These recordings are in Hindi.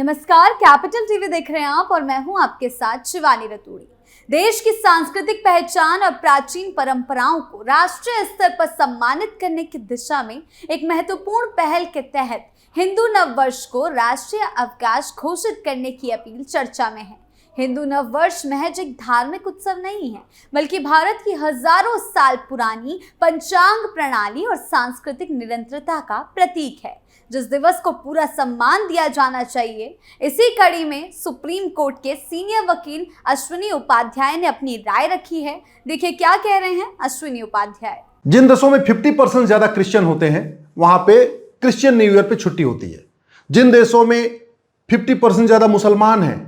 नमस्कार, कैपिटल टीवी देख रहे हैं आप और मैं हूं आपके साथ शिवानी रतूड़ी। देश की सांस्कृतिक पहचान और प्राचीन परंपराओं को राष्ट्रीय स्तर पर सम्मानित करने की दिशा में एक महत्वपूर्ण पहल के तहत हिंदू नव वर्ष को राष्ट्रीय अवकाश घोषित करने की अपील चर्चा में है। हिंदू नव वर्ष महज एक धार्मिक उत्सव नहीं है, बल्कि भारत की हजारों साल पुरानी पंचांग प्रणाली और सांस्कृतिक निरंतरता का प्रतीक है, जिस दिवस को पूरा सम्मान दिया जाना चाहिए। इसी कड़ी में सुप्रीम कोर्ट के सीनियर वकील अश्विनी उपाध्याय ने अपनी राय रखी है। देखिए क्या कह रहे हैं अश्विनी उपाध्याय। जिन देशों में 50% ज्यादा क्रिश्चियन होते हैं वहां पे क्रिश्चियन न्यू ईयर पे छुट्टी होती है। जिन देशों में 50% ज्यादा मुसलमान हैं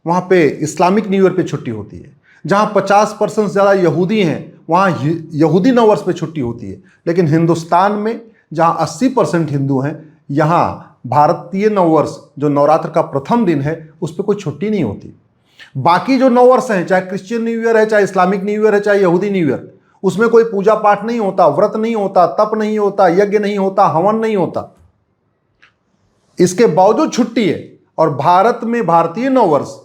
वहां पे इस्लामिक न्यू ईयर पे छुट्टी होती है। जहां 50% ज्यादा यहूदी हैं वहां यहूदी नव वर्ष पे छुट्टी होती है। लेकिन हिंदुस्तान में जहां 80% हिंदू हैं यहाँ भारतीय नववर्ष जो नवरात्र का प्रथम दिन है उस पर कोई छुट्टी नहीं होती। बाकी जो नववर्ष हैं, चाहे क्रिश्चियन न्यू ईयर है, चाहे इस्लामिक न्यू ईयर है, चाहे यहूदी न्यू ईयर, उसमें कोई पूजा पाठ नहीं होता, व्रत नहीं होता, तप नहीं होता, यज्ञ नहीं होता, हवन नहीं होता। इसके बावजूद छुट्टी है। और भारत में भारतीय नववर्ष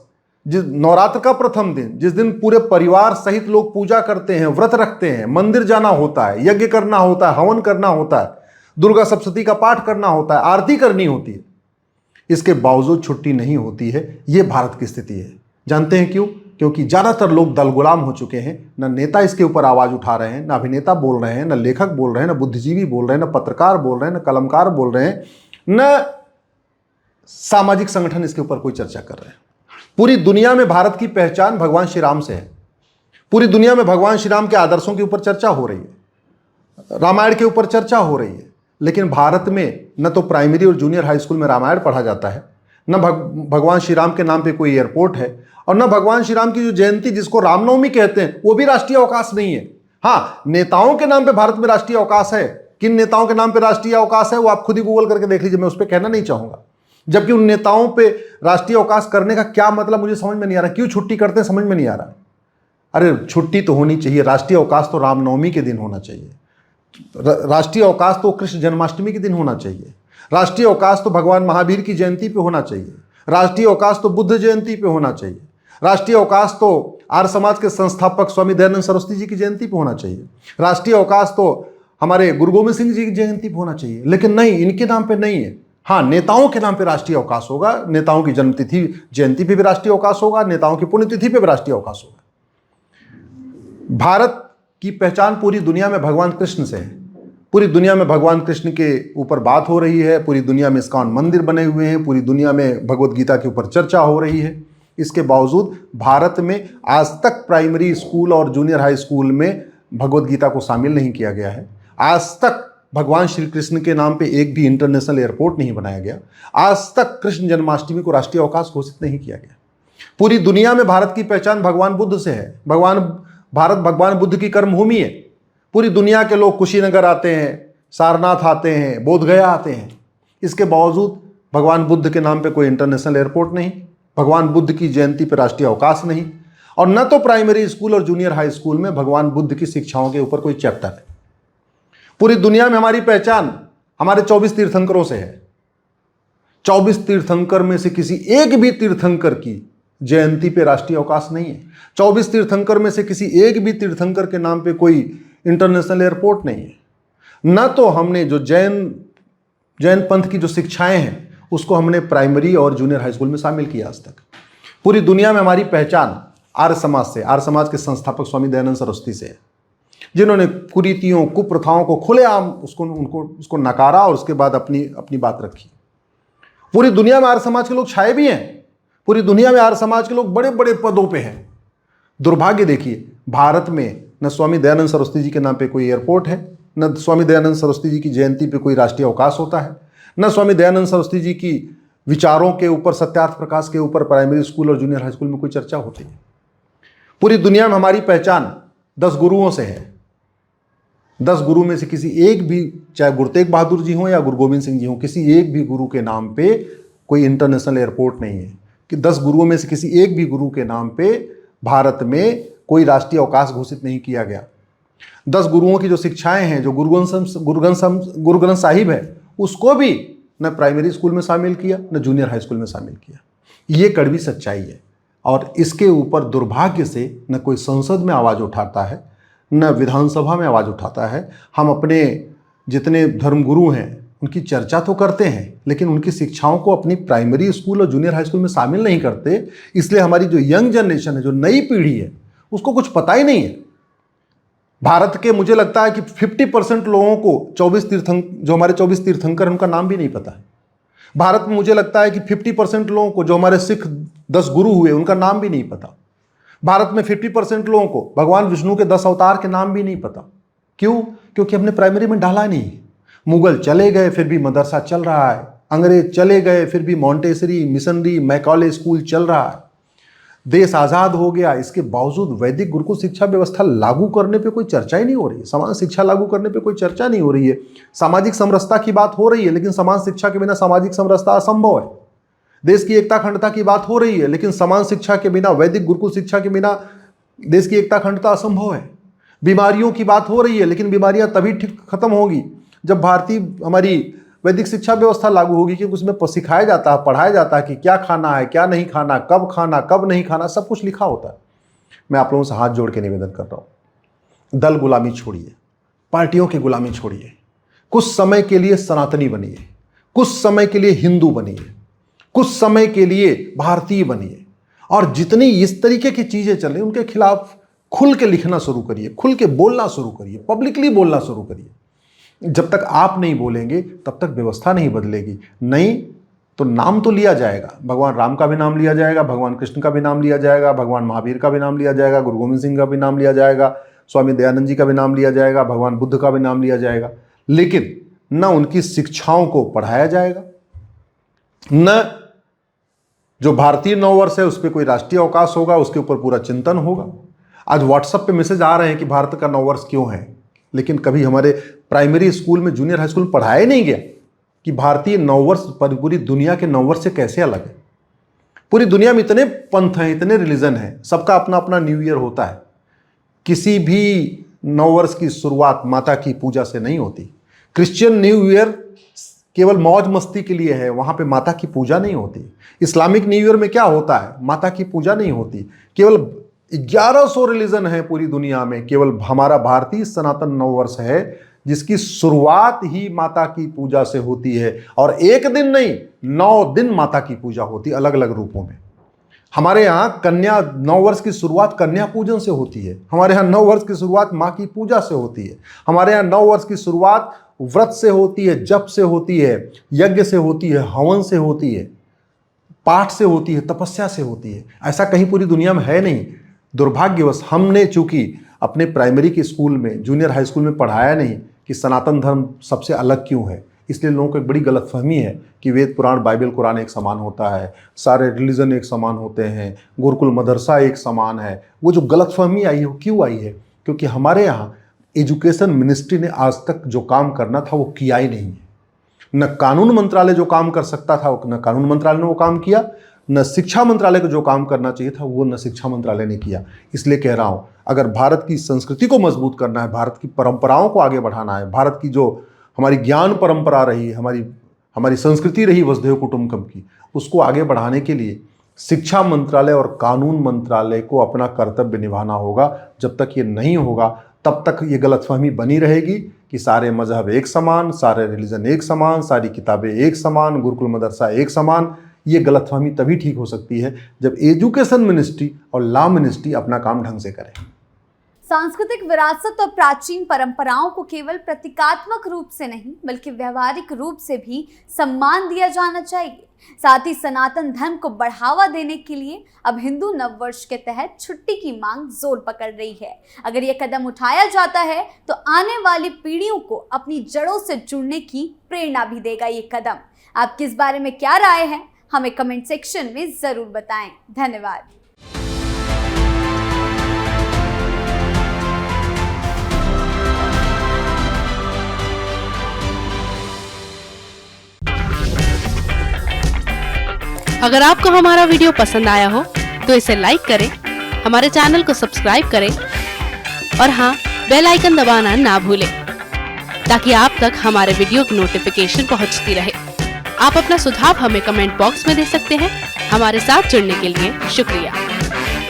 जिस नवरात्र का प्रथम दिन, जिस दिन पूरे परिवार सहित लोग पूजा करते हैं, व्रत रखते हैं, मंदिर जाना होता है, यज्ञ करना होता है, हवन करना होता है, दुर्गा सप्तशती का पाठ करना होता है, आरती करनी होती है, इसके बावजूद छुट्टी नहीं होती है। यह भारत की स्थिति है। जानते हैं क्यों? क्योंकि ज्यादातर लोग दल गुलाम हो चुके हैं। न नेता इसके ऊपर आवाज उठा रहे हैं, न अभिनेता बोल रहे हैं, न लेखक बोल रहे हैं, न बुद्धिजीवी बोल रहे हैं, न पत्रकार बोल रहे हैं, न कलमकार बोल रहे हैं, न सामाजिक संगठन इसके ऊपर कोई चर्चा कर रहे हैं। पूरी दुनिया में भारत की पहचान भगवान श्री राम से है। पूरी दुनिया में भगवान श्री राम के आदर्शों के ऊपर चर्चा हो रही है, रामायण के ऊपर चर्चा हो रही है। लेकिन भारत में न तो प्राइमरी और जूनियर हाई स्कूल में रामायण पढ़ा जाता है, न भगवान श्री राम के नाम पे कोई एयरपोर्ट है, और न भगवान श्री राम की जो जयंती जिसको रामनवमी कहते हैं वो भी राष्ट्रीय अवकाश नहीं है। हाँ, नेताओं के नाम पे भारत में राष्ट्रीय अवकाश है। किन नेताओं के नाम पे राष्ट्रीय अवकाश है वो आप खुद ही गूगल करके देख लीजिए, मैं उस पर कहना नहीं चाहूंगा। जबकि उन नेताओं पे राष्ट्रीय अवकाश करने का क्या मतलब मुझे समझ में नहीं आ रहा। क्यों छुट्टी करते हैं समझ में नहीं आ रहा। अरे छुट्टी तो होनी चाहिए। राष्ट्रीय अवकाश तो रामनवमी के दिन होना चाहिए। राष्ट्रीय अवकाश तो कृष्ण जन्माष्टमी के दिन होना चाहिए। राष्ट्रीय अवकाश तो भगवान महावीर की जयंती पे होना चाहिए। राष्ट्रीय अवकाश तो बुद्ध जयंती पे होना चाहिए। राष्ट्रीय अवकाश तो आर्य समाज के संस्थापक स्वामी दयानंद सरस्वती जी की जयंती पे होना चाहिए। राष्ट्रीय अवकाश तो हमारे गुरु गोविंद सिंह जी की जयंती पे होना चाहिए। लेकिन नहीं, इनके नाम पे नहीं है। हाँ, नेताओं के नाम पे राष्ट्रीय अवकाश होगा। नेताओं की जन्मतिथि जयंती पे भी राष्ट्रीय अवकाश होगा, नेताओं की पुण्यतिथि पे भी राष्ट्रीय अवकाश होगा। भारत की पहचान पूरी दुनिया में भगवान कृष्ण से है। पूरी दुनिया में भगवान कृष्ण के ऊपर बात हो रही है। पूरी दुनिया में इस्कॉन मंदिर बने हुए हैं। पूरी दुनिया में भगवत गीता के ऊपर चर्चा हो रही है। इसके बावजूद भारत में आज तक प्राइमरी स्कूल और जूनियर हाई स्कूल में भगवत गीता को शामिल नहीं किया गया है। आज तक भगवान श्री कृष्ण के नाम पे एक भी इंटरनेशनल एयरपोर्ट नहीं बनाया गया। आज तक कृष्ण जन्माष्टमी को राष्ट्रीय अवकाश घोषित नहीं किया गया। पूरी दुनिया में भारत की पहचान भगवान बुद्ध से है। भारत भगवान बुद्ध की कर्मभूमि है। पूरी दुनिया के लोग कुशीनगर आते हैं, सारनाथ आते हैं, बोधगया आते हैं। इसके बावजूद भगवान बुद्ध के नाम पे कोई इंटरनेशनल एयरपोर्ट नहीं, भगवान बुद्ध की जयंती पर राष्ट्रीय अवकाश नहीं, और न तो प्राइमरी स्कूल और जूनियर हाई स्कूल में भगवान बुद्ध की शिक्षाओं के ऊपर कोई चैप्टर है। पूरी दुनिया में हमारी पहचान हमारे 24 तीर्थंकरों से है। 24 तीर्थंकर में से किसी एक भी तीर्थंकर की जयंती पे राष्ट्रीय अवकाश नहीं है। 24 तीर्थंकर में से किसी एक भी तीर्थंकर के नाम पे कोई इंटरनेशनल एयरपोर्ट नहीं है। न तो हमने जो जैन पंथ की जो शिक्षाएं हैं उसको हमने प्राइमरी और जूनियर हाई स्कूल में शामिल किया आज तक। पूरी दुनिया में हमारी पहचान आर्य समाज से, आर्य समाज के संस्थापक स्वामी दयानंद सरस्वती से है, जिन्होंने कुरीतियों कुप्रथाओं को खुलेआम उसको नकारा और उसके बाद अपनी बात रखी। पूरी दुनिया में आर्य समाज के लोग छाए भी हैं। पूरी दुनिया में आर्य समाज के लोग बड़े बड़े पदों पे हैं। दुर्भाग्य देखिए, भारत में न स्वामी दयानंद सरस्वती जी के नाम पे कोई एयरपोर्ट है, न स्वामी दयानंद सरस्वती जी की जयंती पे कोई राष्ट्रीय अवकाश होता है, न स्वामी दयानंद सरस्वती जी की विचारों के ऊपर, सत्यार्थ प्रकाश के ऊपर प्राइमरी स्कूल और जूनियर हाई स्कूल में कोई चर्चा होती है। पूरी दुनिया में हमारी पहचान 10 गुरुओं से है। 10 गुरु में से किसी एक भी, चाहे गुरु तेग बहादुर जी हों या गुरु गोविंद सिंह जी हों, किसी एक भी गुरु के नाम पे कोई इंटरनेशनल एयरपोर्ट नहीं है। कि 10 गुरुओं में से किसी एक भी गुरु के नाम पे भारत में कोई राष्ट्रीय अवकाश घोषित नहीं किया गया। 10 गुरुओं की जो शिक्षाएं हैं, जो गुरु ग्रंथ साहिब है, उसको भी न प्राइमरी स्कूल में शामिल किया, न जूनियर हाई स्कूल में शामिल किया। ये कड़वी सच्चाई है और इसके ऊपर दुर्भाग्य से न कोई संसद में आवाज़ उठाता है, न विधानसभा में आवाज़ उठाता है। हम अपने जितने धर्मगुरु हैं उनकी चर्चा तो करते हैं, लेकिन उनकी शिक्षाओं को अपनी प्राइमरी स्कूल और जूनियर हाई स्कूल में शामिल नहीं करते। इसलिए हमारी जो यंग जनरेशन है, जो नई पीढ़ी है, उसको कुछ पता ही नहीं है। भारत के मुझे लगता है कि 50% लोगों को 24 तीर्थंकर हैं, उनका नाम भी नहीं पता है। भारत में मुझे लगता है कि 50% लोगों को जो हमारे सिख 10 गुरु हुए उनका नाम भी नहीं पता। भारत में 50% लोगों को भगवान विष्णु के 10 अवतार के नाम भी नहीं पता। क्यों? क्योंकि हमने प्राइमरी में डाला नहीं। मुगल चले गए फिर भी मदरसा चल रहा है, अंग्रेज चले गए फिर भी मॉन्टेसरी, मिशनरी, मैकॉले स्कूल चल रहा है। देश आज़ाद हो गया, इसके बावजूद वैदिक गुरुकुल शिक्षा व्यवस्था लागू करने पे कोई चर्चा ही नहीं हो रही है। समान शिक्षा लागू करने पे कोई चर्चा नहीं हो रही है। सामाजिक समरसता की बात हो रही है, लेकिन समान शिक्षा के बिना सामाजिक समरसता असंभव है। देश की एकता अखंडता की बात हो रही है, लेकिन समान शिक्षा के बिना, वैदिक गुरुकुल शिक्षा के बिना देश की एकता अखंडता असंभव है। बीमारियों की बात हो रही है, लेकिन बीमारियां तभी ठीक खत्म होगी जब भारतीय हमारी वैदिक शिक्षा व्यवस्था लागू होगी, क्योंकि उसमें सिखाया जाता है, पढ़ाया जाता है कि क्या खाना है, क्या नहीं खाना, कब नहीं खाना, सब कुछ लिखा होता है। मैं आप लोगों से हाथ जोड़ के निवेदन कर रहा हूँ, दल गुलामी छोड़िए, पार्टियों की गुलामी छोड़िए, कुछ समय के लिए सनातनी बनिए, कुछ समय के लिए हिंदू बनिए, कुछ समय के लिए भारतीय बनिए, और जितनी इस तरीके की चीज़ें चल रही उनके खिलाफ खुल के लिखना शुरू करिए, खुल के बोलना शुरू करिए, पब्लिकली बोलना शुरू करिए। जब तक आप नहीं बोलेंगे तब तक व्यवस्था नहीं बदलेगी। नहीं तो नाम तो लिया जाएगा, भगवान राम का भी नाम लिया जाएगा, भगवान कृष्ण का भी नाम लिया जाएगा, भगवान महावीर का भी नाम लिया जाएगा, गुरु गोविंद सिंह का भी नाम लिया जाएगा, स्वामी दयानंद जी का भी नाम लिया जाएगा, भगवान बुद्ध का भी नाम लिया जाएगा, लेकिन न उनकी शिक्षाओं को पढ़ाया जाएगा, न जो भारतीय नववर्ष है उस पर कोई राष्ट्रीय अवकाश होगा, उसके ऊपर पूरा चिंतन होगा। आज व्हाट्सएप पे मैसेज आ रहे हैं कि भारत का नववर्ष क्यों है, लेकिन कभी हमारे प्राइमरी स्कूल में, जूनियर हाई स्कूल में पढ़ाया नहीं गया कि भारतीय नववर्ष पूरी दुनिया के नववर्ष से कैसे अलग है। पूरी दुनिया में इतने पंथ हैं, इतने रिलीजन हैं, सबका अपना अपना न्यू ईयर होता है। किसी भी नववर्ष की शुरुआत माता की पूजा से नहीं होती। क्रिश्चियन न्यू ईयर केवल मौज मस्ती के लिए है, वहाँ पे माता की पूजा नहीं होती। इस्लामिक न्यू ईयर में क्या होता है? माता की पूजा नहीं होती। केवल 1100 रिलीजन है पूरी दुनिया में, केवल हमारा भारतीय सनातन नववर्ष है जिसकी शुरुआत ही माता की पूजा से होती है, और एक दिन नहीं 9 दिन माता की पूजा होती है अलग अलग रूपों में। हमारे यहाँ कन्या नववर्ष की शुरुआत कन्या पूजन से होती है, हमारे यहाँ नववर्ष की शुरुआत माँ की पूजा से होती है, हमारे यहाँ नववर्ष की शुरुआत व्रत से होती है, जप से होती है, यज्ञ से होती है, हवन से होती है, पाठ से होती है, तपस्या से होती है। ऐसा कहीं पूरी दुनिया में है नहीं। दुर्भाग्यवश हमने चूंकि अपने प्राइमरी के स्कूल में, जूनियर हाई स्कूल में पढ़ाया नहीं कि सनातन धर्म सबसे अलग क्यों है, इसलिए लोगों को एक बड़ी गलतफहमी है कि वेद पुराण बाइबल कुरान एक समान होता है, सारे रिलीजन एक समान होते हैं, गुरुकुल मदरसा एक समान है। वो जो गलतफहमी आई है वो क्यों आई है? क्योंकि हमारे यहाँ एजुकेशन मिनिस्ट्री ने आज तक जो काम करना था वो किया ही नहीं है। न कानून मंत्रालय जो काम कर सकता था न कानून मंत्रालय ने वो काम किया, न शिक्षा मंत्रालय को जो काम करना चाहिए था वो न शिक्षा मंत्रालय ने किया। इसलिए कह रहा हूँ, अगर भारत की संस्कृति को मजबूत करना है, भारत की परंपराओं को आगे बढ़ाना है, भारत की जो हमारी ज्ञान परंपरा रही, हमारी संस्कृति रही वसुधैव कुटुंबकम की, उसको आगे बढ़ाने के लिए शिक्षा मंत्रालय और कानून मंत्रालय को अपना कर्तव्य निभाना होगा। जब तक ये नहीं होगा तब तक ये गलतफहमी बनी रहेगी कि सारे मजहब एक समान, सारे रिलीजन एक समान, सारी किताबें एक समान, गुरुकुल मदरसा एक समान। ये गलतफहमी तभी ठीक हो सकती है जब एजुकेशन मिनिस्ट्री और लॉ मिनिस्ट्री अपना काम ढंग से करें। सांस्कृतिक विरासत और प्राचीन परंपराओं को केवल प्रतीकात्मक रूप से नहीं बल्कि व्यवहारिक रूप से भी सम्मान दिया जाना चाहिए। साथ ही सनातन धर्म को बढ़ावा देने के लिए अब हिंदू नववर्ष के तहत छुट्टी की मांग जोर पकड़ रही है। अगर ये कदम उठाया जाता है तो आने वाली पीढ़ियों को अपनी जड़ों से जुड़ने की प्रेरणा भी देगा ये कदम। आपकी इस बारे में क्या राय है, हमें कमेंट सेक्शन में जरूर बताएं। धन्यवाद। अगर आपको हमारा वीडियो पसंद आया हो तो इसे लाइक करें, हमारे चैनल को सब्सक्राइब करें और हाँ, बेल आइकन दबाना ना भूलें ताकि आप तक हमारे वीडियो की नोटिफिकेशन पहुंचती रहे। आप अपना सुझाव हमें कमेंट बॉक्स में दे सकते हैं। हमारे साथ जुड़ने के लिए शुक्रिया।